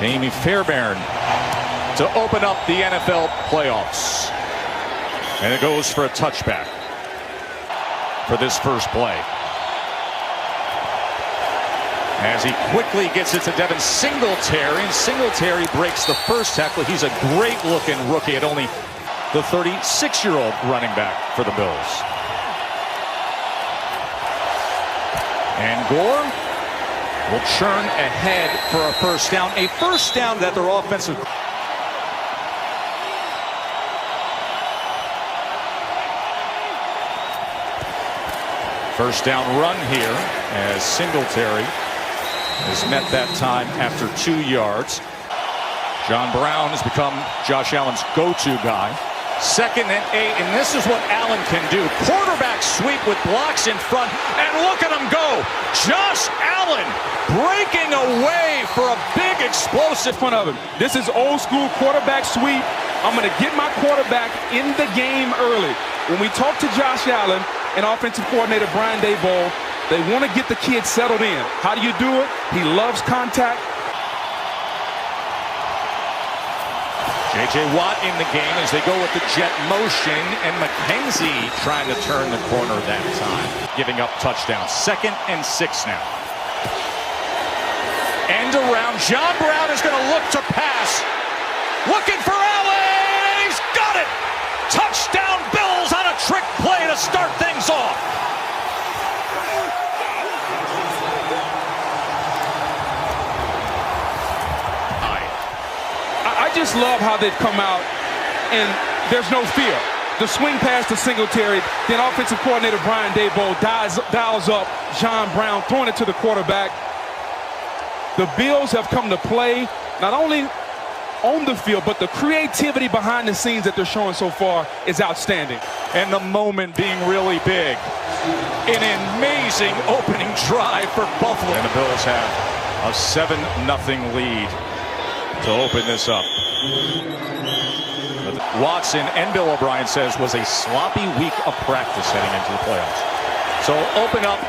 Amy Fairbairn to open up the NFL playoffs. And it goes for a touchback for this first play. As he quickly gets it to Devin Singletary, and Singletary breaks the first tackle. He's a great-looking rookie at only the 36-year-old running back for the Bills. And Gore will churn ahead for a first down. A first down that their offensive... First down run here as Singletary is met that time after 2 yards. John Brown has become Josh Allen's go-to guy. 2nd and 8, and this is what Allen can do. Quarterback sweep with blocks in front, and look at him go. Josh Allen breaking away for a big explosive front of him. This is old school quarterback sweep. I'm going to get my quarterback in the game early. When we talk to Josh Allen and offensive coordinator Brian Daboll, they want to get the kid settled in. How do you do it? He loves contact. J.J. Watt in the game as they go with the jet motion, and McKenzie trying to turn the corner that time, giving up touchdown. 2nd and 6 now. End around. John Brown is going to look to pass. Looking for Allen. He's got it. Touchdown Bills on a trick play to start things off. I just love how they've come out and there's no fear. The swing pass to Singletary, then offensive coordinator Brian Daboll dials up John Brown, throwing it to the quarterback. The Bills have come to play not only on the field, but the creativity behind the scenes that they're showing so far is outstanding. And the moment being really big. An amazing opening drive for Buffalo. And the Bills have a 7-0 lead to open this up. Watson and Bill O'Brien says was a sloppy week of practice heading into the playoffs. So open up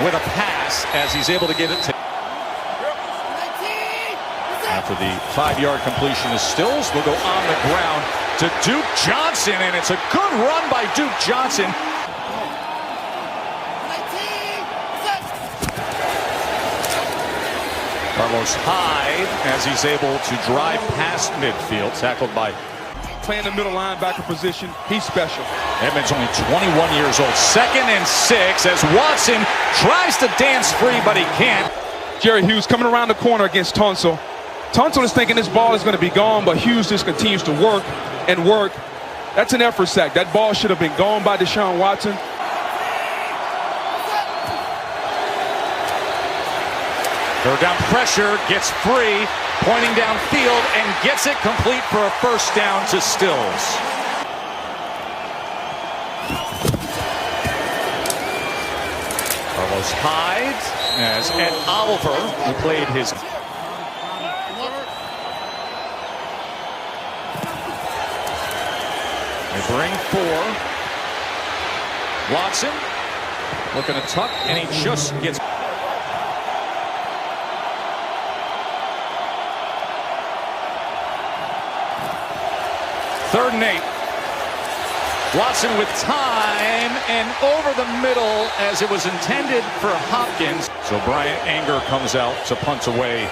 with a pass as he's able to get it to... After the 5-yard completion to Stills, they'll go on the ground to Duke Johnson, and it's a good run by Duke Johnson. Carlos Hyde, as he's able to drive past midfield, tackled by... Playing the middle linebacker position, he's special. Edmonds only 21 years old. 2nd and 6 as Watson tries to dance free, but he can't. Jerry Hughes coming around the corner against Tunsil. Tunsil is thinking this ball is going to be gone, but Hughes just continues to work and work. That's an effort sack. That ball should have been gone by Deshaun Watson. Third down pressure, gets free, pointing downfield, and gets it complete for a first down to Stills. Carlos Hyde as Ed Oliver, who played his... They bring 4. Watson looking to tuck, and he just gets... 3rd and 8. Watson with time and over the middle as it was intended for Hopkins. So Brian Anger comes out to punt away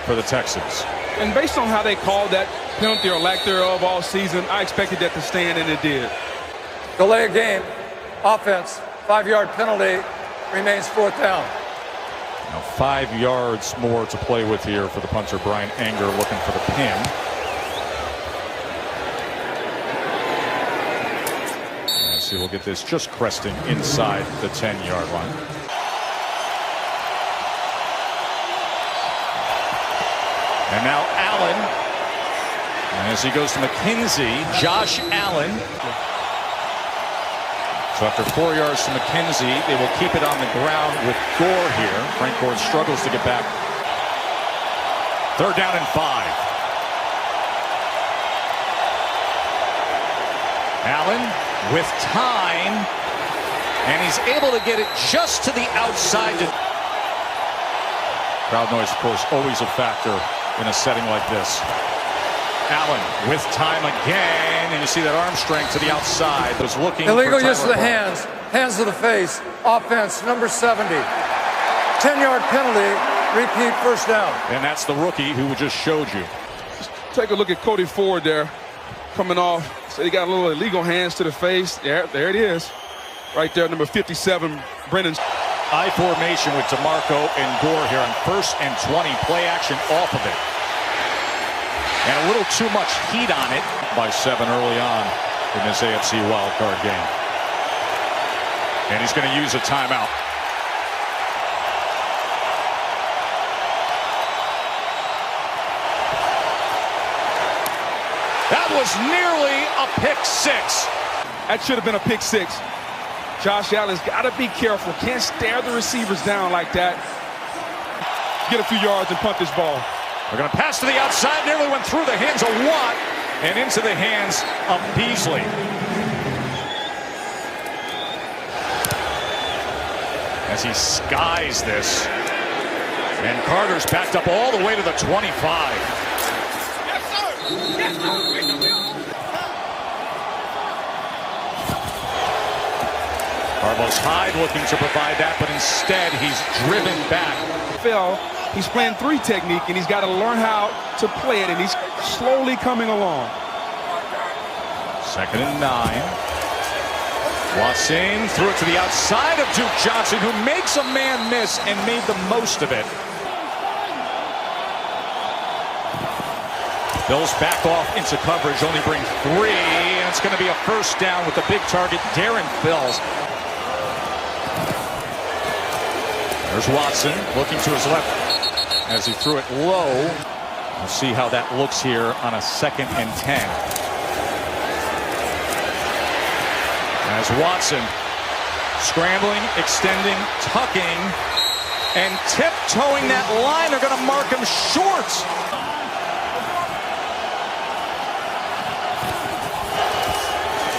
for the Texans. And based on how they called that penalty or lack thereof all season, I expected that to stand, and it did. Delay a game, offense, 5-yard penalty, remains 4th down. Now 5 yards more to play with here for the punter Brian Anger, looking for the pin. So we'll get this just cresting inside the 10-yard line. And now Allen, as he goes to McKenzie, Josh Allen. So after 4 yards to McKenzie, they will keep it on the ground with Gore here. Frank Gore struggles to get back. 3rd down and 5. Allen with time, and he's able to get it just to the outside. Crowd noise, of course, always a factor in a setting like this. Allen with time again, and you see that arm strength to the outside. Was looking illegal for use of the Parry. hands to the face, offense number 70. 10-yard penalty, repeat first down. And that's the rookie who just showed you. Take a look at Cody Ford there, coming off. So he got a little illegal hands to the face. There it is. Right there, number 57, Brennan. I formation with DeMarco and Gore here on 1st and 20. Play action off of it. And a little too much heat on it by 7 early on in this AFC wildcard game. And he's going to use a timeout. That was nearly a pick 6. That should have been a pick 6. Josh Allen's got to be careful. Can't stare the receivers down like that. Get a few yards and punt this ball. They're going to pass to the outside. Nearly went through the hands of Watt and into the hands of Beasley. As he skies this. And Carter's backed up all the way to the 25. Carlos Hyde looking to provide that, but instead he's driven back. He's playing 3 technique, and he's got to learn how to play it, and he's slowly coming along. 2nd and 9. Watson threw it to the outside of Duke Johnson, who makes a man miss and made the most of it. Bills back off into coverage, only bring 3, and it's going to be a first down with the big target, Darren Fells. There's Watson looking to his left as he threw it low. We'll see how that looks here on a 2nd and 10. As Watson scrambling, extending, tucking, and tiptoeing that line. They're going to mark him short.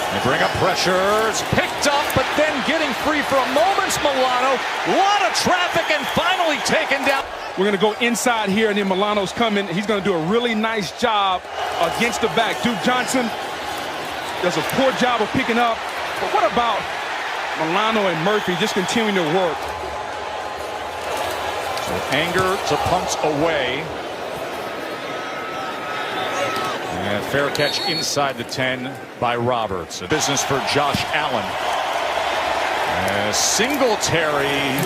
They bring up pressure. It's picked up, but then getting free for a moment's Milano. A lot of traffic and finally taken down. We're going to go inside here, and then Milano's coming. He's going to do a really nice job against the back. Duke Johnson does a poor job of picking up. But what about Milano and Murphy just continuing to work? So Anger to punt away. And fair catch inside the 10 by Roberts. A business for Josh Allen. Singletary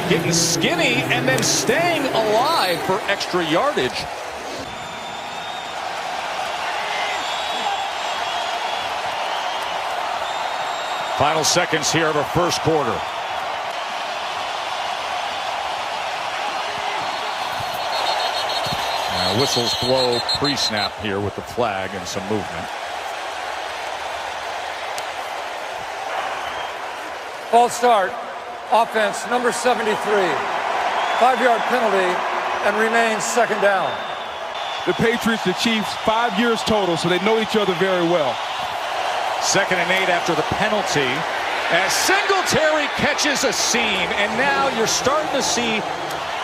getting skinny and then staying alive for extra yardage. Final seconds here of the first quarter. Whistles blow pre-snap here with the flag and some movement. False start, offense number 73. 5-yard penalty and remains 2nd down. The Patriots, the Chiefs, 5 years total, so they know each other very well. 2nd and 8 after the penalty. As Singletary catches a seam, and now you're starting to see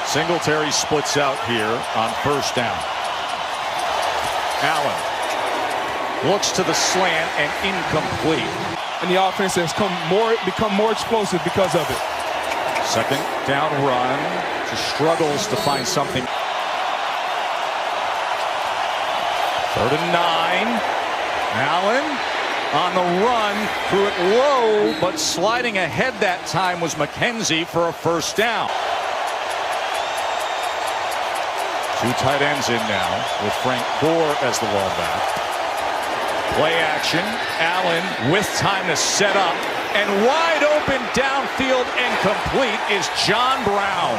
Singletary splits out here on 1st down. Allen looks to the slant and incomplete. And the offense has become more explosive because of it. 2nd down run. Just struggles to find something. 3rd and 9. Allen on the run, threw it low, but sliding ahead that time was McKenzie for a 1st down. 2 tight ends in now with Frank Gore as the long back. Play action. Allen with time to set up, and wide open downfield and complete is John Brown.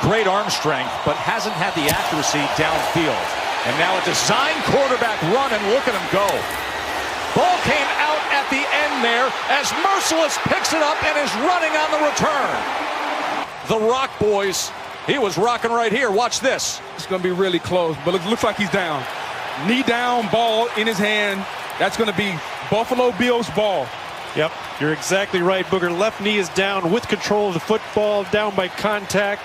Great arm strength, but hasn't had the accuracy downfield. And now a design quarterback run, and look at him go. Ball came out at the end there as Merciless picks it up and is running on the return. The Rock Boys, he was rocking right here. Watch this. It's going to be really close, but it looks like he's down. Knee down, ball in his hand. That's going to be Buffalo Bills ball. Yep, you're exactly right, Booger. Left knee is down with control of the football, down by contact.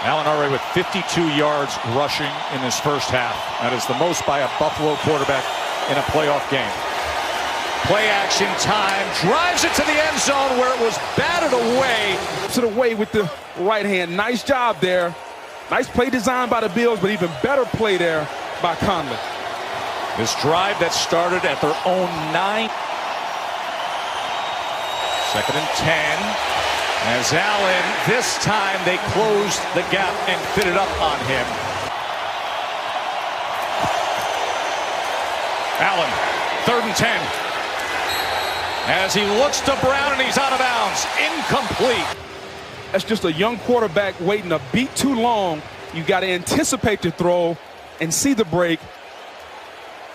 Allen already with 52 yards rushing in his first half. That is the most by a Buffalo quarterback in a playoff game. Play action time, drives it to the end zone where it was batted away. To the way with the right hand. Nice job there. Nice play design by the Bills, but even better play there by Conley. This drive that started at their own 9. 2nd and 10. As Allen, this time they closed the gap and fit it up on him. Allen, 3rd and 10. As he looks to Brown and he's out of bounds. Incomplete. That's just a young quarterback waiting a beat too long. You got to anticipate the throw and see the break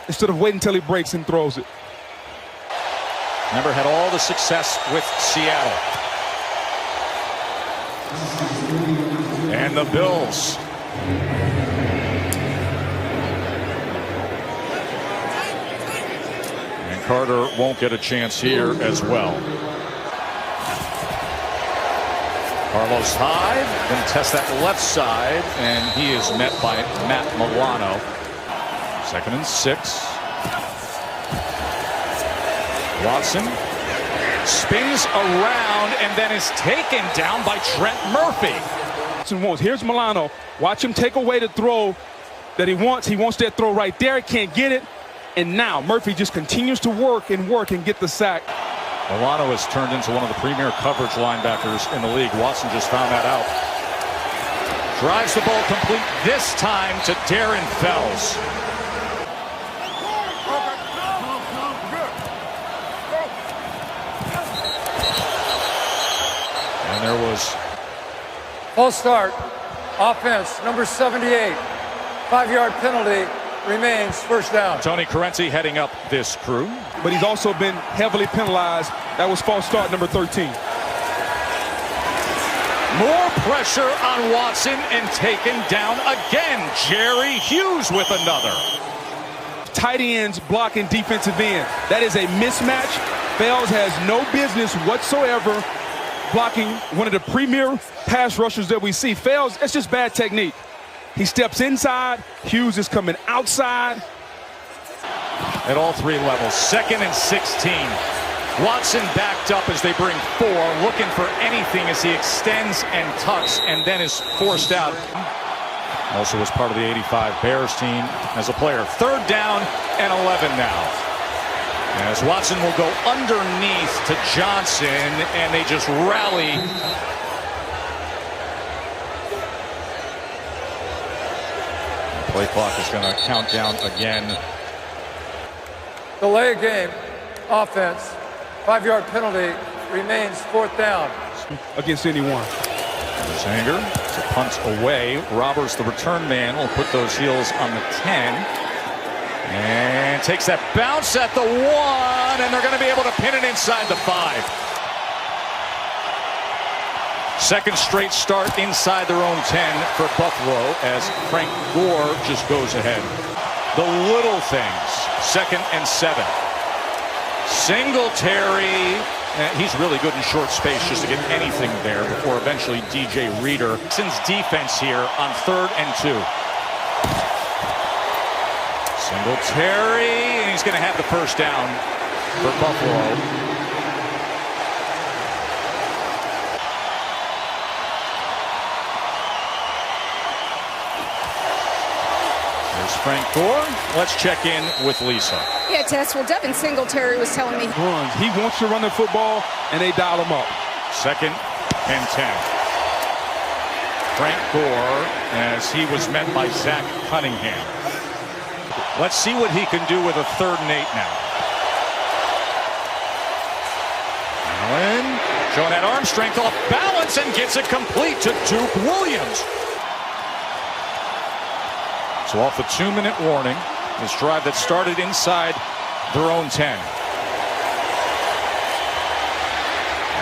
instead of waiting until he breaks and throws it. Remember, had all the success with Seattle. And the Bills. And Carter won't get a chance here as well. Carlos Hyde going to test that left side, and he is met by Matt Milano. 2nd and 6. Watson spins around and then is taken down by Trent Murphy. Here's Milano. Watch him take away the throw that he wants. He wants that throw right there. He can't get it. And now Murphy just continues to work and get the sack. Milano has turned into one of the premier coverage linebackers in the league. Watson just found that out. Drives the ball complete this time to Darren Fells. And there was False start. Offense, number 78. 5-yard penalty. Remains first down. Tony Corrente heading up this crew. But he's also been heavily penalized. That was false start number 13. More pressure on Watson and taken down again. Jerry Hughes with another. Tight ends blocking defensive end. That is a mismatch. Fells has no business whatsoever blocking one of the premier pass rushers that we see. Fells, it's just bad technique. He steps inside. Hughes is coming outside. At all 3 levels. 2nd and 16. Watson backed up as they bring 4, looking for anything as he extends and tucks and then is forced out. Also was part of the 85 Bears team as a player. 3rd down and 11 now. As Watson will go underneath to Johnson, and they just rally. The play clock is going to count down again. Delay game. Offense. 5-yard penalty. Remains 4th down. Against anyone. There's Anger. It's a punt away. Roberts, the return man, will put those heels on the 10. And takes that bounce at the 1, and they're going to be able to pin it inside the 5. 2nd straight start inside their own 10 for Buffalo as Frank Gore just goes ahead. The little things. 2nd and 7. Singletary. He's really good in short space just to get anything there before eventually DJ Reader. Texans defense here on 3rd and 2. Singletary, and he's going to have the first down for Buffalo. There's Frank Gore. Let's check in with Lisa. Yeah, Tess, well, Devin Singletary was telling me. He wants to run the football, and they dial him up. 2nd and 10. Frank Gore as he was met by Zach Cunningham. Let's see what he can do with a 3rd and 8 now. Allen showing that arm strength off balance and gets it complete to Duke Williams. So off the 2-minute warning, this drive that started inside their own 10.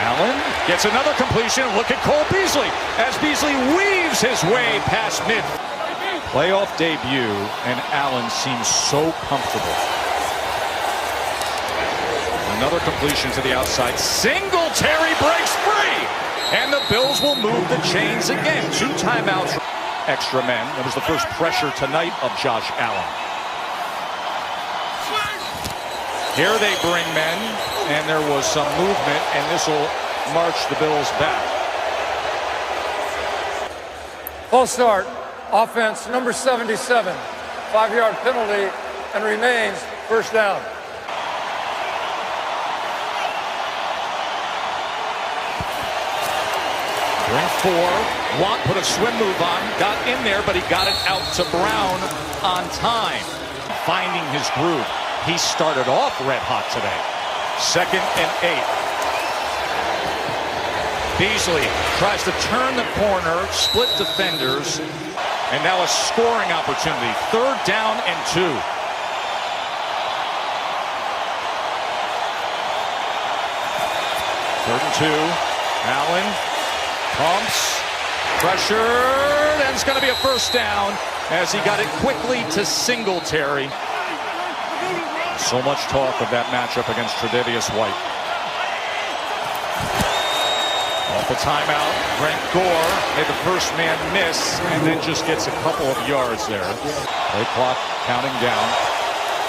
Allen gets another completion. Look at Cole Beasley as Beasley weaves his way past mid. Playoff debut, and Allen seems so comfortable. Another completion to the outside. Singletary breaks free. And the Bills will move the chains again. 2 timeouts. Extra men. That was the first pressure tonight of Josh Allen. Here they bring men, and there was some movement, and this will march the Bills back. Full start. Offense number 77. 5-yard penalty and remains first down. Bring 4. Watt put a swim move on, got in there, but he got it out to Brown on time. Finding his groove. He started off red hot today. 2nd and 8. Beasley tries to turn the corner, split defenders, and now a scoring opportunity. 3rd down and 2. 3rd and 2. Allen pumps, pressure, and it's going to be a first down as he got it quickly to Singletary. So much talk of that matchup against Tre'Davious White. Off the timeout, Frank Gore made the first man miss and then just gets a couple of yards there. Play clock counting down.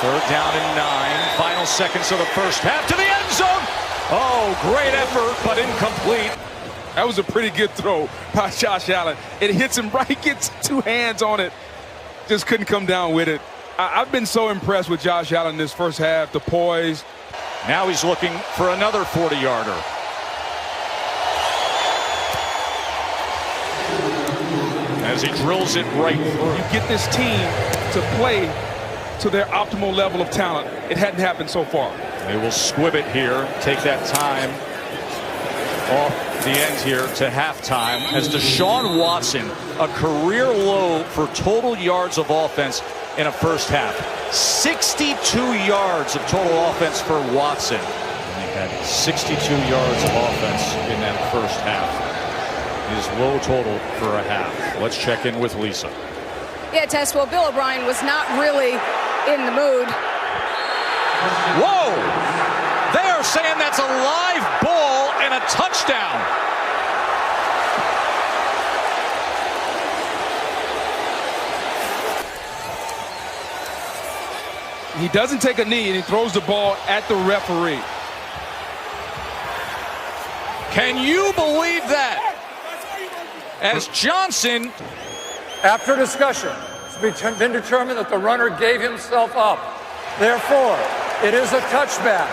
3rd down and 9. Final seconds of the first half to the end zone. Oh, great effort, but incomplete. That was a pretty good throw by Josh Allen. It hits him right, gets 2 hands on it. Just couldn't come down with it. I've been so impressed with Josh Allen this first half, the poise. Now he's looking for another 40-yarder. As he drills it right through. You get this team to play to their optimal level of talent. It hadn't happened so far. They will squib it here, take that time off the end here to halftime as Deshaun Watson, a career low for total yards of offense in a first half. 62 yards of total offense for Watson. And he had 62 yards of offense in that first half. His low total for a half. Let's check in with Lisa. Yeah, Tess, well, Bill O'Brien was not really in the mood. Whoa! They are saying that's a live ball and a touchdown. He doesn't take a knee and he throws the ball at the referee. Can you believe that? As Johnson. After discussion, it's been determined that the runner gave himself up. Therefore, it is a touchback.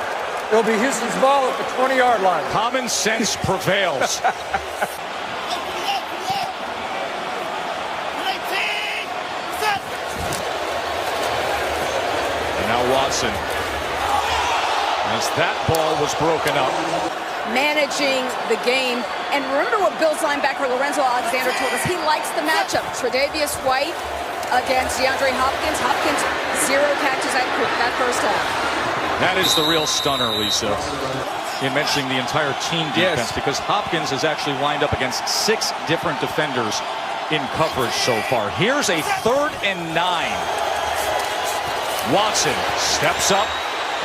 It'll be Houston's ball at the 20-yard line. Common sense prevails. And now Watson. As that ball was broken up. Managing the game. And remember what Bills linebacker Lorenzo Alexander told us. He likes the matchup. Tre'Davious White against DeAndre Hopkins. Hopkins, 0 catches that first half. That is the real stunner, Lisa, in mentioning the entire team defense, because Hopkins has actually lined up against 6 different defenders in coverage so far. Here's a 3rd and 9. Watson steps up,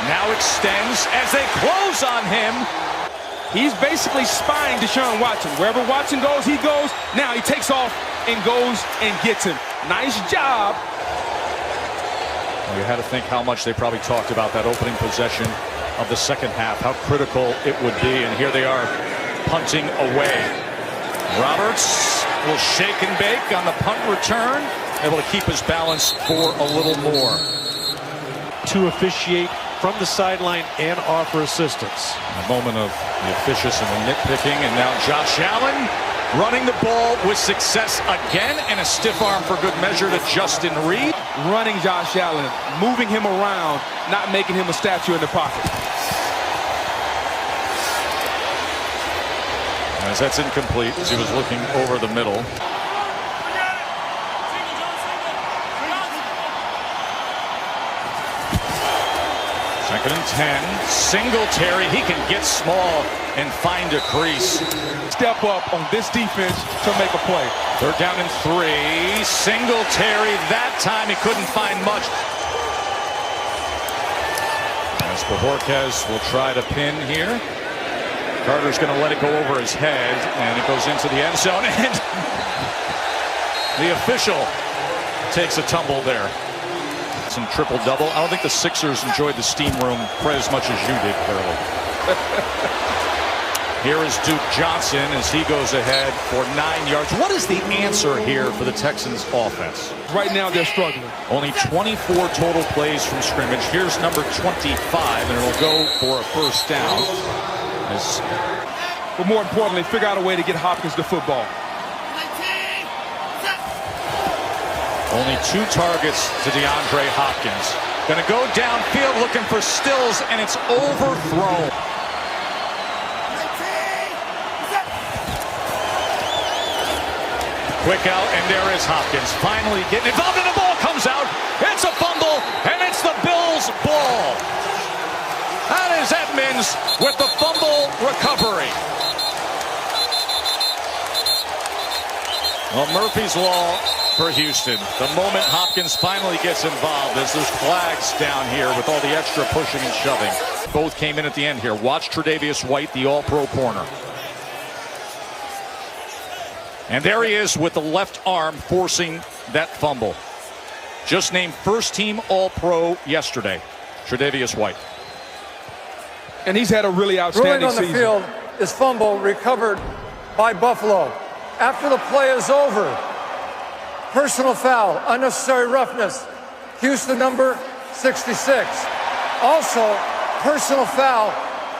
now extends as they close on him. He's basically spying Deshaun Watson. Wherever Watson goes, he goes. Now he takes off and goes and gets him. Nice job. You had to think how much they probably talked about that opening possession of the second half, how critical it would be. And here they are punting away. Roberts will shake and bake on the punt return, able to keep his balance for a little more. To officiate from the sideline and offer assistance. A moment of the officious and the nitpicking, and now Josh Allen running the ball with success again, and a stiff arm for good measure to Justin Reed. Running Josh Allen, moving him around, not making him a statue in the pocket. As that's incomplete, as he was looking over the middle. Second and 10. Singletary, he can get small and find a crease. Step up on this defense to make a play. 3rd down and 3. Singletary, that time he couldn't find much. As Bojorquez will try to pin here. Carter's going to let it go over his head, and it goes into the end zone, and the official takes a tumble there. Some triple-double. I don't think the Sixers enjoyed the steam room quite as much as you did, Parry. Here is Duke Johnson as he goes ahead for 9 yards. What is the answer here for the Texans offense? Right now they're struggling. Only 24 total plays from scrimmage. Here's number 25, and it'll go for a first down. But more importantly, figure out a way to get Hopkins the football. Only 2 targets to DeAndre Hopkins. Going to go downfield looking for Stills, and it's overthrown. Quick out, and there is Hopkins finally getting involved, and the ball comes out. It's a fumble, and it's the Bills' ball. That is Edmonds with the fumble recovery. Well, Murphy's Law for Houston. The moment Hopkins finally gets involved, as there's flags down here with all the extra pushing and shoving. Both came in at the end here. Watch Tre'Davious White, the all-pro corner. And there he is with the left arm forcing that fumble. Just named first-team All-Pro yesterday, Tre'Davious White. And he's had a really outstanding season. Ruling on the field is fumble recovered by Buffalo. After the play is over, personal foul, unnecessary roughness, Houston number 66. Also, personal foul,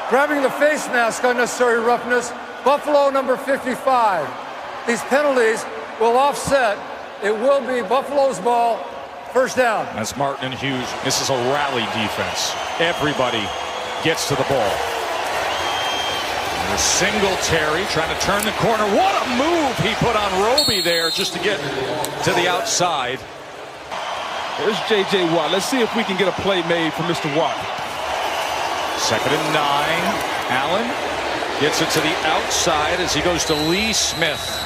grabbing the face mask, unnecessary roughness, Buffalo number 55. These penalties will offset. It will be Buffalo's ball, first down. That's Martin and Hughes. This is a rally defense. Everybody gets to the ball. There's Singletary trying to turn the corner. What a move he put on Roby there just to get to the outside. There's J.J. Watt. Let's see if we can get a play made for Mr. Watt. 2nd and 9. Allen gets it to the outside as he goes to Lee Smith.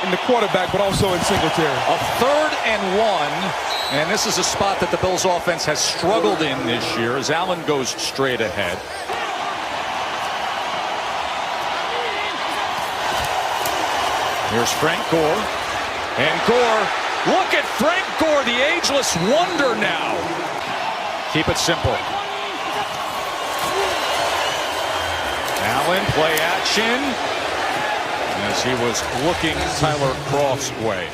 In the quarterback, but also in Singletary. A 3rd and 1. And this is a spot that the Bills offense has struggled in this year as Allen goes straight ahead. Here's Frank Gore. And Gore, look at Frank Gore, the ageless wonder now. Keep it simple. Allen, play action. As he was looking Tyler Croft's way.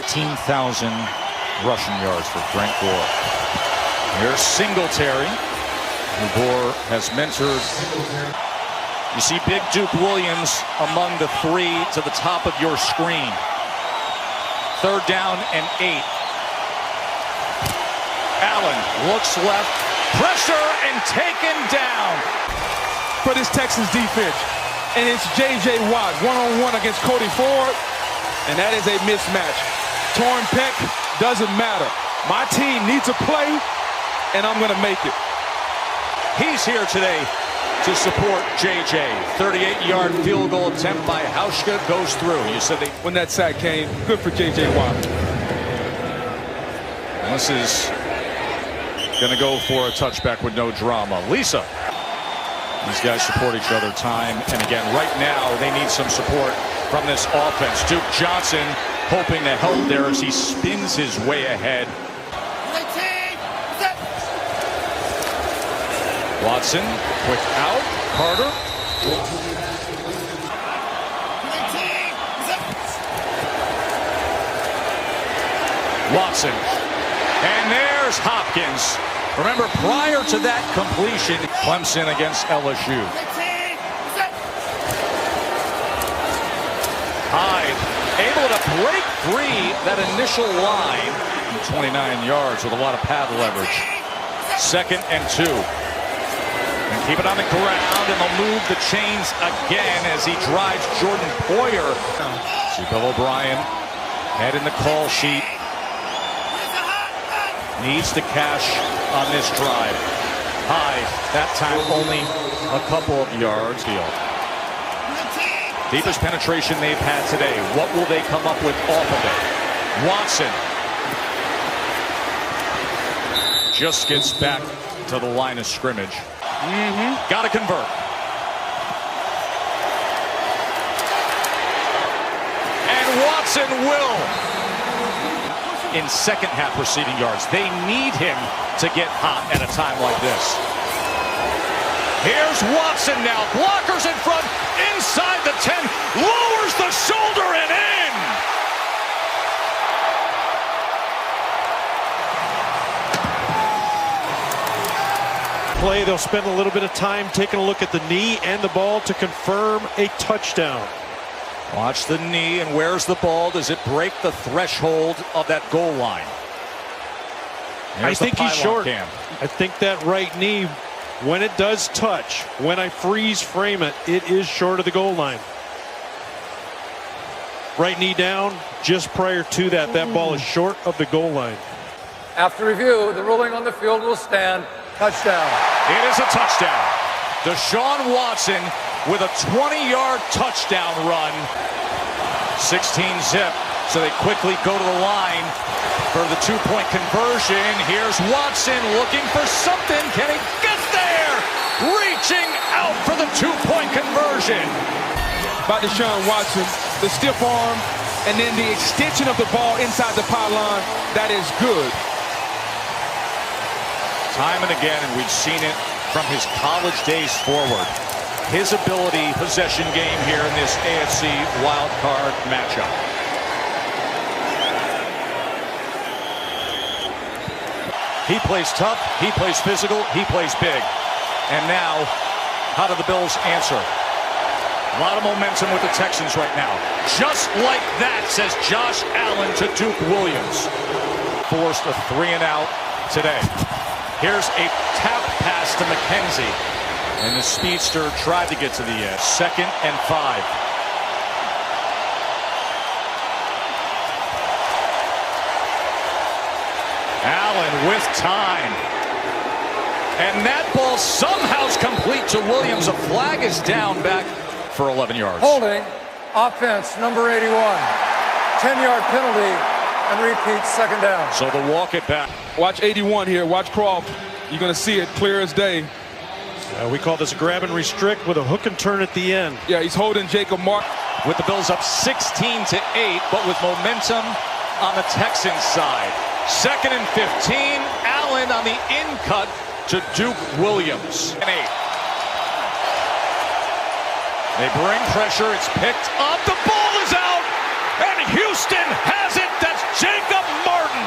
18,000 rushing yards for Frank Gore. Here's Singletary, who Gore has mentored. You see Big Duke Williams among the 3 to the top of your screen. 3rd down and 8. Allen looks left, pressure, and taken down. For this Texans defense. And it's J.J. Watt one-on-one against Cody Ford. And that is a mismatch. Torn pec doesn't matter. My team needs a play, and I'm going to make it. He's here today to support J.J. 38-yard field goal attempt by Hauschka goes through. You said when that sack came, good for J.J. Watt. This is going to go for a touchback with no drama. Lisa. These guys support each other time and again. Right now, they need some support from this offense. Duke Johnson hoping to help there as he spins his way ahead. Watson, quick out. Carter. Watson. And there's Hopkins. Remember, prior to that completion, Clemson against LSU. Hyde able to break free that initial line. 29 yards with a lot of pad leverage. 2nd and 2. And keep it on the ground, and they'll move the chains again as he drives Jordan Poyer. See Bill O'Brien head in the call sheet. Needs to cash on this drive. Hyde, that time only a couple of yards. Deepest penetration they've had today. What will they come up with off of it? Watson just gets back to the line of scrimmage. Got to convert. Watson will. In second half receiving yards, they need him to get hot at a time like this. Here's Watson now, blockers in front, inside the 10, lowers the shoulder and in. Play, they'll spend a little bit of time taking a look at the knee and the ball to confirm a touchdown. Watch the knee, and where's the ball? Does it break the threshold of that goal line? I think he's short. I think that right knee, when it does touch, when I freeze frame it, it is short of the goal line. Right knee down, just prior to that, that ball is short of the goal line. After review, the ruling on the field will stand. Touchdown. It is a touchdown. Deshaun Watson with a 20-yard touchdown run. 16 zip. So they quickly go to the line for the two-point conversion. Here's Watson looking for something. Can he get there? Reaching out for the two-point conversion. By Deshaun Watson, the stiff arm, and then the extension of the ball inside the pylon. That is good. Time and again, and we've seen it from his college days forward. His ability, possession game here in this AFC wild card matchup. He plays tough, he plays physical, he plays big. And now, how do the Bills answer? A lot of momentum with the Texans right now. Just like that, says Josh Allen to Duke Williams. Forced a 3-and-out today. Here's a tap pass to McKenzie. And the speedster tried to get to the edge. 2nd and 5. Allen with time. And that ball somehow's complete to Williams. A flag is down back for 11 yards. Holding, offense, number 81. 10-yard penalty. And repeat, 2nd down. So they'll walk it back. Watch 81 here. Watch Croft. You're going to see it clear as day. We call this a grab and restrict with a hook and turn at the end. Yeah, he's holding Jacob Mark. With the Bills up 16-8, but with momentum on the Texans side. 2nd and 15. Allen on the in cut to Duke Williams. And 8. They bring pressure. It's picked up. The ball is out. And Houston has it. That's Jacob Martin.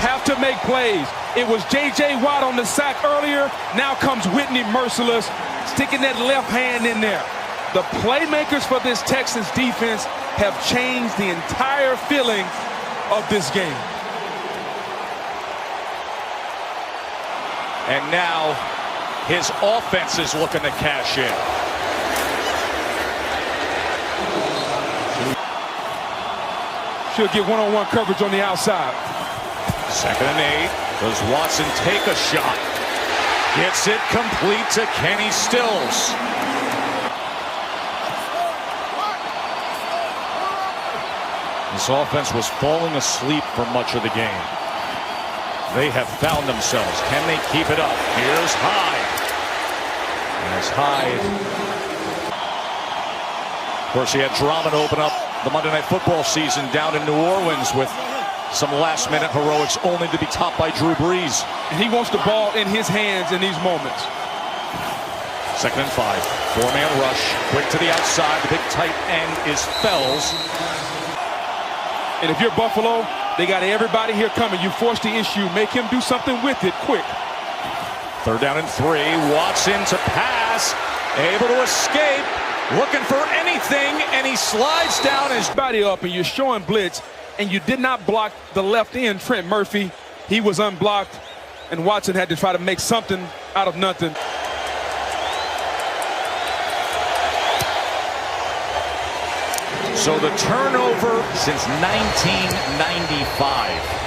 Have to make plays. It was J.J. Watt on the sack earlier. Now comes Whitney Merciless, sticking that left hand in there. The playmakers for this Texans defense have changed the entire feeling of this game. And now his offense is looking to cash in. She'll get one-on-one coverage on the outside. 2nd and 8. Does Watson take a shot? Gets it complete to Kenny Stills. This offense was falling asleep for much of the game. They have found themselves. Can they keep it up? Here's Hyde. As Hyde. Of course, he had drama to open up the Monday Night Football season down in New Orleans with some last-minute heroics only to be topped by Drew Brees. And he wants the ball in his hands in these moments. 2nd and 5. 4-man rush. Quick to the outside. The big tight end is Fells. And if you're Buffalo, they got everybody here coming. You force the issue. Make him do something with it quick. 3rd down and 3. Watson to pass. Able to escape. Looking for anything, and he slides down his body up, and you're showing blitz, and you did not block the left end, Trent Murphy. He was unblocked, and Watson had to try to make something out of nothing. So the turnover since 1995.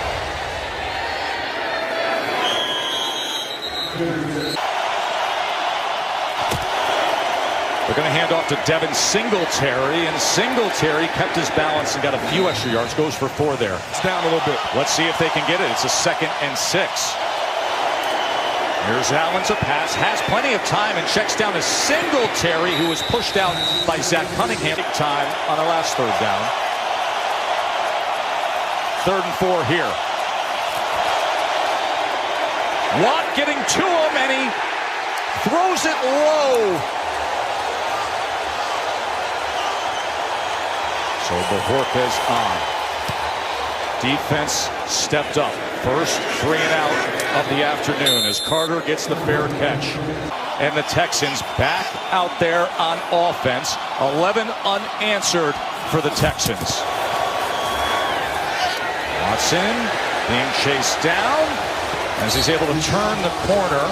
They're going to hand off to Devin Singletary, and Singletary kept his balance and got a few extra yards. Goes for 4 there. It's down a little bit. Let's see if they can get it. It's a 2nd and 6. Here's Allen to pass. Has plenty of time and checks down to Singletary, who was pushed out by Zach Cunningham. Big time on the last 3rd down. 3rd and 4 here. Watt getting to him, and he throws it low. So Booger is on. Defense stepped up. First 3 and out of the afternoon as Carter gets the fair catch. And the Texans back out there on offense. 11 unanswered for the Texans. Watson being chased down as he's able to turn the corner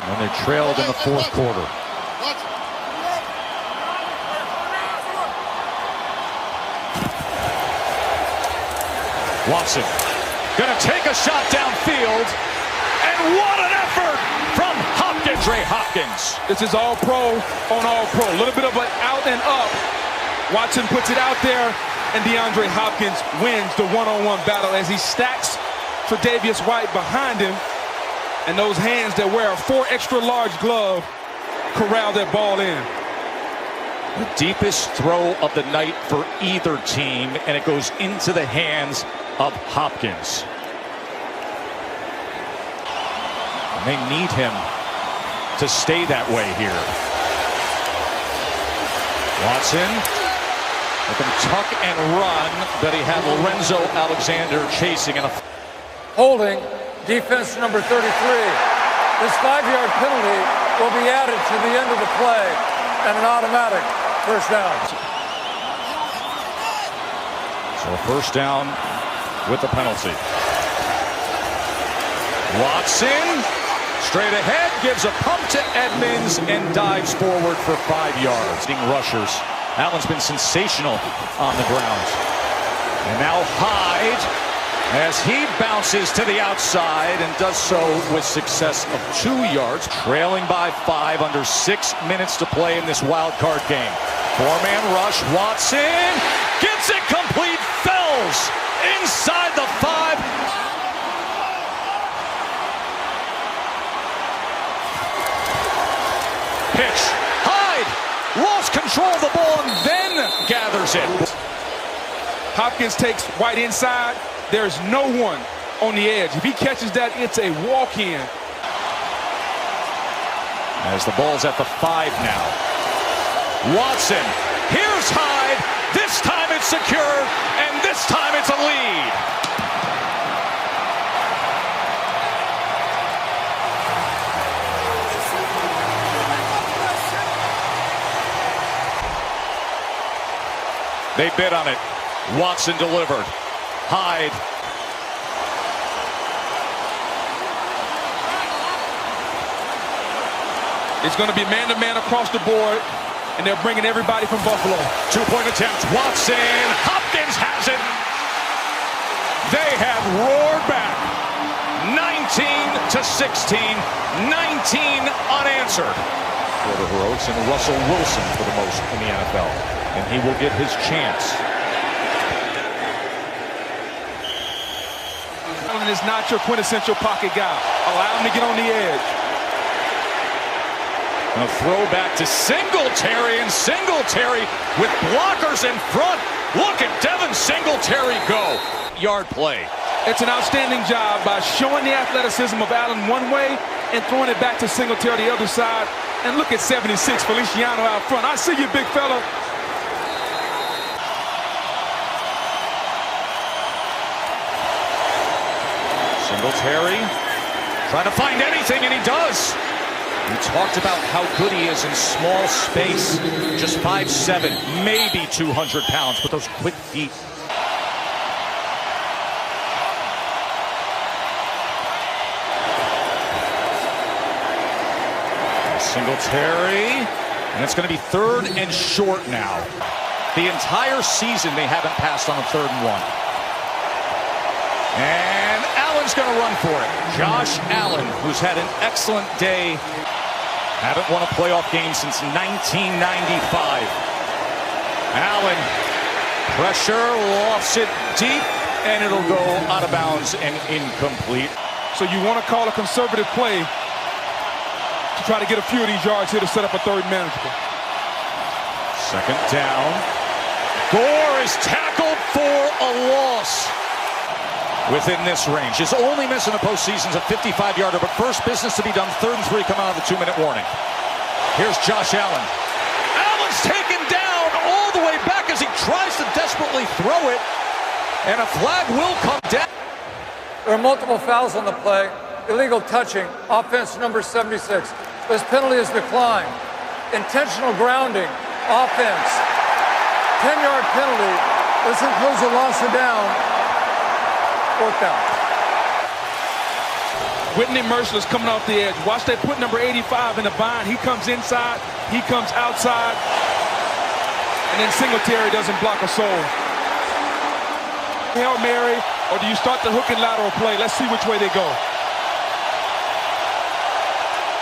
when they trailed in the 4th quarter. Watson gonna take a shot downfield, and what an effort from Hopkins, Ray Hopkins. This is all pro on all pro. A little bit of an out and up. Watson puts it out there, and DeAndre Hopkins wins the one-on-one battle as he stacks Tre'Davious White behind him, and those hands that wear a 4 extra large glove corral that ball in. The deepest throw of the night for either team, and it goes into the hands of Hopkins. And they need him to stay that way here. Watson with him tuck and run, but he had Lorenzo Alexander chasing in a Holding defense number 33. This 5-yard penalty will be added to the end of the play and an automatic first down. So a first down with the penalty. Watson straight ahead, gives a pump to Edmonds and dives forward for 5 yards. Rushers. Allen's been sensational on the ground. And now Hyde as he bounces to the outside and does so with success of 2 yards. Trailing by 5 under 6 minutes to play in this wild card game. 4-man rush. Watson gets it complete. Fells inside the 5. Pitch. Hyde lost control of the ball and then gathers it. Hopkins takes White inside. There's no one on the edge. If he catches that, it's a walk-in. As the ball's at the 5 now. Watson. Here's Hyde. This time it's secure, and this time it's a lead. They bid on it. Watson delivered. Hyde. It's going to be man-to-man across the board, and they're bringing everybody from Buffalo. 2-point attempt. Watson. Hopkins has it. They have roared back. 19-16. 19 unanswered. For the heroics and Russell Wilson for the most in the NFL. And he will get his chance. Allen is not your quintessential pocket guy. Allow him to get on the edge. A throwback to Singletary, and Singletary with blockers in front. Look at Devin Singletary go. Yard play. It's an outstanding job by showing the athleticism of Allen one way and throwing it back to Singletary the other side. And look at 76, Feliciano out front. I see you, big fella. Singletary trying to find anything, and he does. We talked about how good he is in small space. Just 5'7", maybe 200 pounds, but those quick feet. Singletary, and it's going to be 3rd and short now. The entire season they haven't passed on a 3rd and 1. And Allen's going to run for it. Josh Allen, who's had an excellent day. Haven't won a playoff game since 1995. Allen, pressure, lofts it deep, and it'll go out of bounds and incomplete. So you want to call a conservative play to try to get a few of these yards here to set up a 3rd manageable. 2nd down. Gore is tackled for a loss. within this range. His only miss in the postseason is a 55-yarder, but first business to be done. 3rd and 3 coming out of the 2-minute warning. Here's Josh Allen. Allen's taken down all the way back as he tries to desperately throw it, and a flag will come down. There are multiple fouls on the play. Illegal touching, offense number 76. This penalty is declined. Intentional grounding, offense. 10-yard penalty. This includes a loss of down. 4th down. Whitney Merciless coming off the edge. Watch they put number 85 in the bind. He comes inside, he comes outside, and then Singletary doesn't block a soul. Hail Mary, or do you start the hook and lateral play? Let's see which way they go.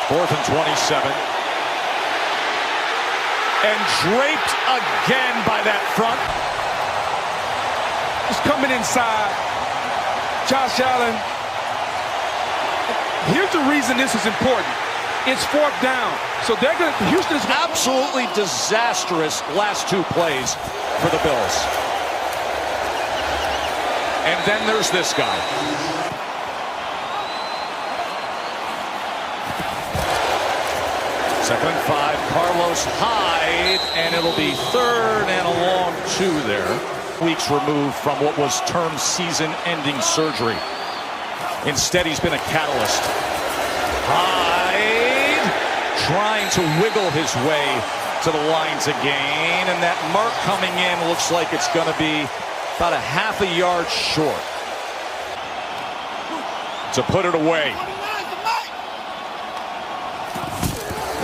4th and 27. And draped again by that front. Just coming inside. Josh Allen. Here's the reason this is important. It's 4th down. So they're going to, Houston is absolutely disastrous last 2 plays for the Bills. And then there's this guy. Second and 5, Carlos Hyde, and it'll be 3rd and a long 2 there. Weeks removed from what was term season-ending surgery. Instead, he's been a catalyst. Hyde trying to wiggle his way to the line to gain, and that mark coming in looks like it's going to be about a half a yard short to put it away.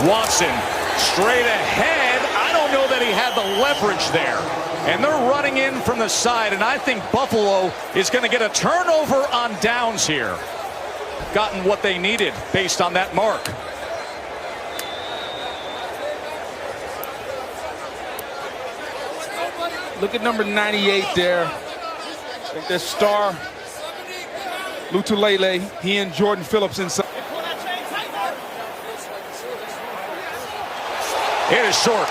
Watson straight ahead. I don't know that he had the leverage there. And they're running in from the side, and I think Buffalo is going to get a turnover on downs here. Gotten what they needed based on that mark. Look at number 98 there. I think that's Star Lutulele. He and Jordan Phillips inside. It is short.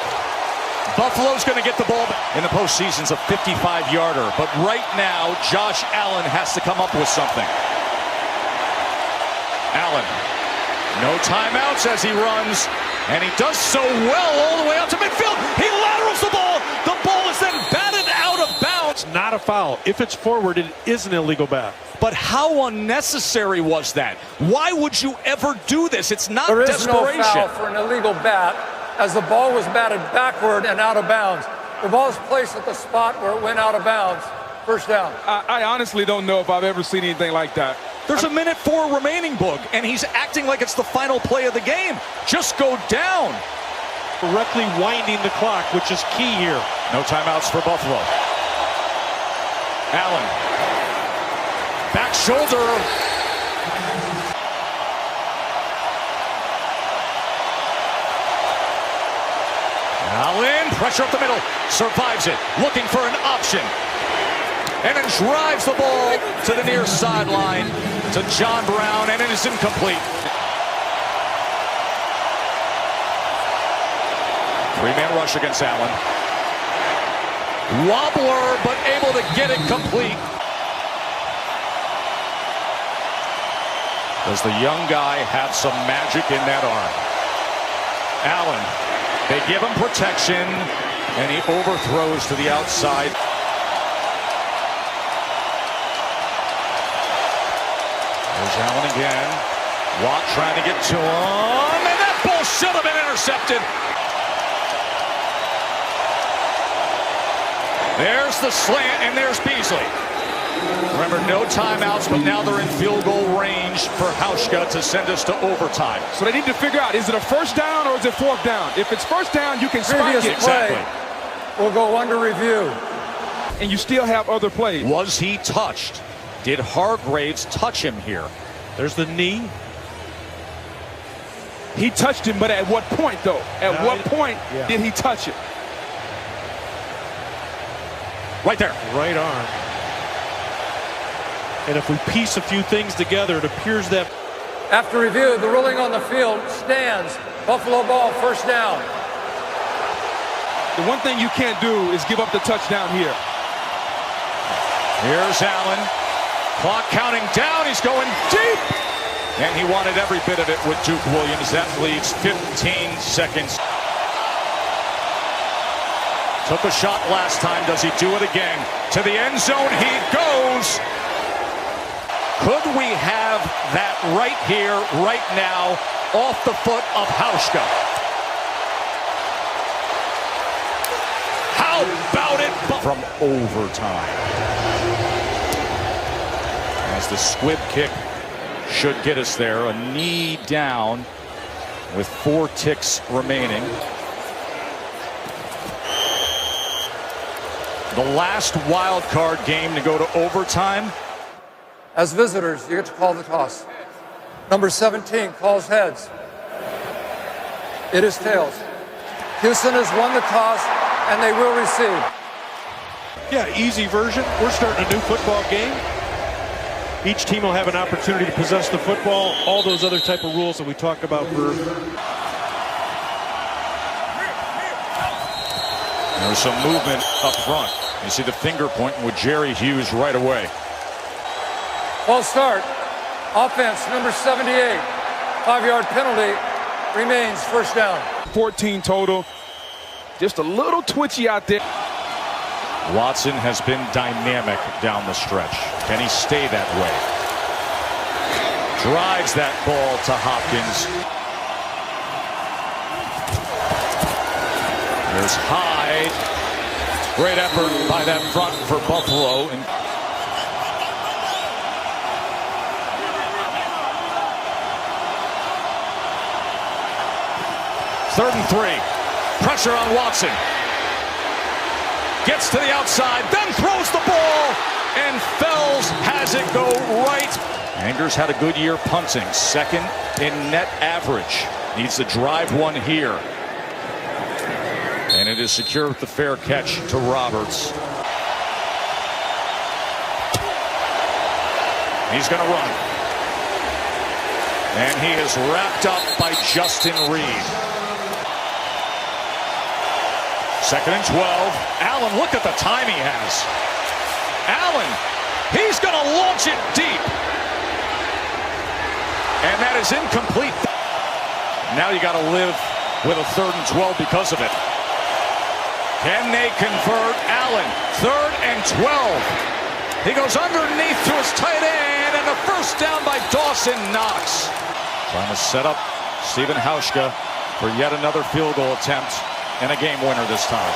Buffalo's going to get the ball in the postseason's a 55-yarder. But right now, Josh Allen has to come up with something. Allen, no timeouts as he runs. And he does so well all the way out to midfield. He laterals the ball. The ball is then batted out of bounds. It's not a foul. If it's forward, it is an illegal bat. But how unnecessary was that? Why would you ever do this? It's not desperation. There is no foul for an illegal bat, as the ball was batted backward and out of bounds. The ball is placed at the spot where it went out of bounds. 1st down. I honestly don't know if I've ever seen anything like that. There's a minute 4 remaining, Boog, and he's acting like it's the final play of the game. Just go down. Directly winding the clock, which is key here. No timeouts for Buffalo. Allen. Back shoulder. Allen, pressure up the middle, survives it, looking for an option, and then drives the ball to the near sideline to John Brown, and it is incomplete. 3-man rush against Allen. Wobbler, but able to get it complete. Does the young guy have some magic in that arm? Allen. They give him protection, and he overthrows to the outside. There's Allen again. Watt trying to get to him, and that ball should have been intercepted. There's the slant, and there's Beasley. Remember, no timeouts, but now they're in field goal range for Hauschka to send us to overtime. So they need to figure out, is it a 1st down or is it 4th down? If it's 1st down, you can spike it. Exactly. We'll go under review. And you still have other plays. Was he touched? Did Hargraves touch him here? There's the knee. He touched him, but at what point, though? At what point did he touch it? Right there. Right arm. And if we piece a few things together, it appears that... After review, the ruling on the field stands. Buffalo ball, 1st down. The one thing you can't do is give up the touchdown here. Here's Allen. Clock counting down. He's going deep. And he wanted every bit of it with Duke Williams. That leaves 15 seconds. Took a shot last time. Does he do it again? To the end zone he goes. Could we have that right here, right now, off the foot of Hauschka? How about it? From overtime. As the squib kick should get us there. A knee down with 4 ticks remaining. The last wild card game to go to overtime. As visitors, you get to call the toss. Number 17 calls heads. It is tails. Houston has won the toss, and they will receive. Yeah, easy version. We're starting a new football game. Each team will have an opportunity to possess the football. All those other type of rules that we talk about. There's some movement up front. You see the finger pointing with Jerry Hughes right away. False start. Offense, number 78. 5-yard penalty. Remains first down. 14 total. Just a little twitchy out there. Watson has been dynamic down the stretch. Can he stay that way? Drives that ball to Hopkins. There's Hyde. Great effort by that front for Buffalo. And third and 3. Pressure on Watson. Gets to the outside, then throws the ball, and Fells has it go right. Angers had a good year punting, second in net average. Needs to drive one here. And it is secure with the fair catch to Roberts. He's going to run. And he is wrapped up by Justin Reed. Second and 12. Allen, look at the time he has. Allen, he's going to launch it deep. And that is incomplete. Now you got to live with a third and 12 because of it. Can they convert? Allen, third and 12. He goes underneath to his tight end, and a first down by Dawson Knox. Trying to set up Stephen Hauschka for yet another field goal attempt. And a game winner this time.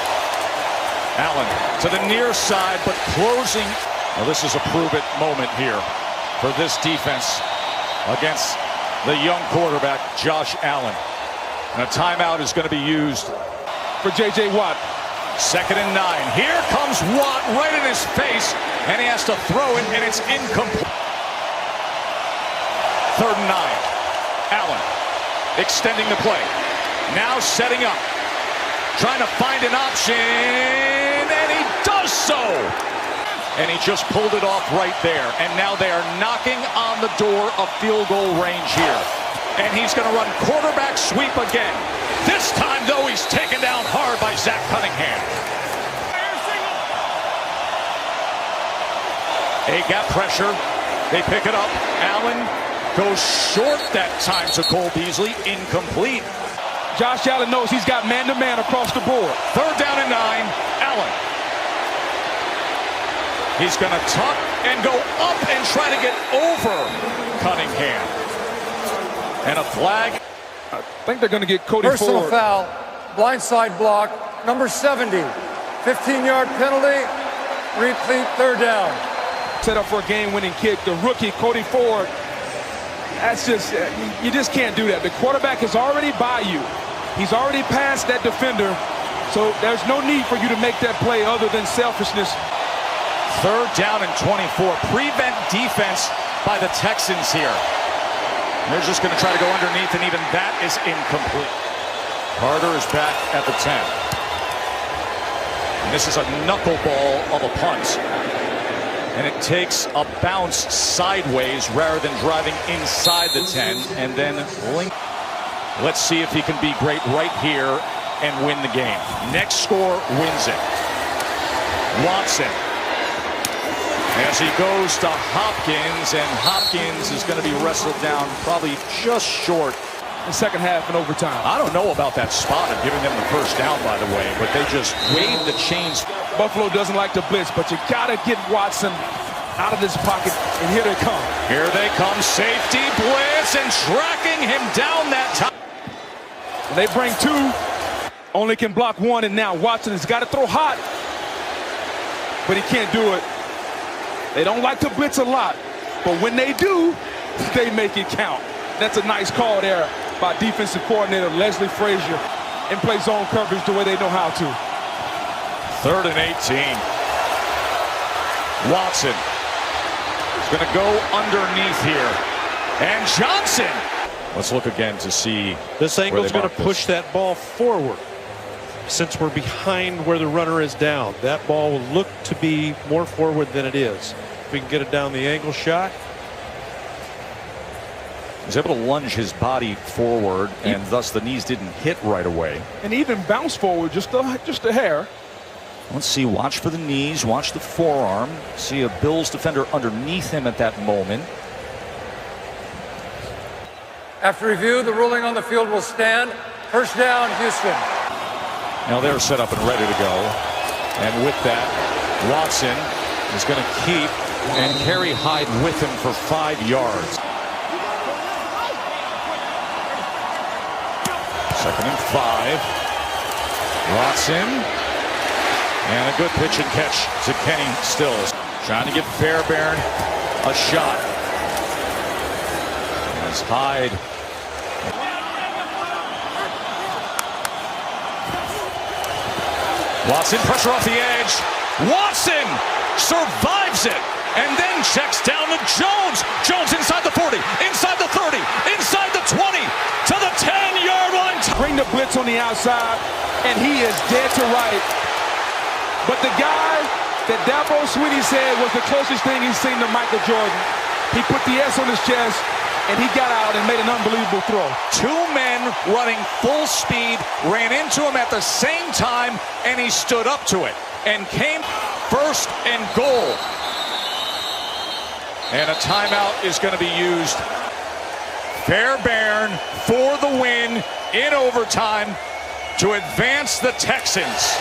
Allen to the near side, but closing. Well, this is a prove-it moment here for this defense against the young quarterback, Josh Allen. And a timeout is going to be used for J.J. Watt. Second and 9. Here comes Watt right in his face, and he has to throw it, and it's incomplete. Third and 9. Allen extending the play. Now setting up. Trying to find an option, and he does so. And he just pulled it off right there. And now they are knocking on the door of field goal range here. And he's going to run quarterback sweep again. This time, though, he's taken down hard by Zach Cunningham. A gap pressure. They pick it up. Allen goes short that time to Cole Beasley. Incomplete. Josh Allen knows he's got man-to-man across the board. Third down and 9. Allen. He's going to tuck and go up and try to get over Cunningham. And a flag. I think they're going to get Cody Personal Ford. foul. Blindside block. Number 70. 15-yard penalty. Repeat third down. Set up for a game-winning kick. The rookie, Cody Ford. That's just, you just can't do that. The quarterback is already by you. He's already past that defender. So there's no need for you to make that play other than selfishness. Third down and 24. Prevent defense by the Texans here. They're just going to try to go underneath, and even that is incomplete. Carter is back at the 10. And this is a knuckleball of a punt. And it takes a bounce sideways rather than driving inside the 10 and then link. Let's see if he can be great right here and win the game. Next score wins it. Watson as he goes to Hopkins, and Hopkins is going to be wrestled down probably just short. The second half and overtime. I don't know about that spot of giving them the first down, by the way, but they just waved the chains. Buffalo doesn't like to blitz, but you got to get Watson out of this pocket, and here they come. Here they come, safety blitz, and tracking him down that time. They bring two, only can block one, and now Watson has got to throw hot, but he can't do it. They don't like to blitz a lot, but when they do, they make it count. That's a nice call there by defensive coordinator Leslie Frazier, and play zone coverage the way they know how to. 3rd and 18. Watson is going to go underneath here. And Johnson. Let's look again to see. This angle's going to push that ball forward. Since we're behind where the runner is down, that ball will look to be more forward than it is. If we can get it down the angle shot. He's able to lunge his body forward, and thus the knees didn't hit right away. And even bounce forward just a hair. Let's see, watch for the knees, watch the forearm. See a Bills defender underneath him at that moment. After review, the ruling on the field will stand. First down, Houston. Now they're set up and ready to go. And with that, Watson is going to keep and carry Hyde with him for 5 yards. 2nd and 5. Watson. And a good pitch and catch to Kenny Stills. Trying to give Fairbairn a shot. As Hyde. Watson, pressure off the edge. Watson survives it and then checks down to Jones. Jones inside the 40, inside the 30, inside the 20, to the 10-yard line. Bring the blitz on the outside, and he is dead to right. But the guy that Dabo Swinney said was the closest thing he's seen to Michael Jordan. He put the S on his chest, and he got out and made an unbelievable throw. 2 men running full speed, ran into him at the same time, and he stood up to it and came 1st and goal. And a timeout is going to be used. Fairbairn for the win in overtime to advance the Texans.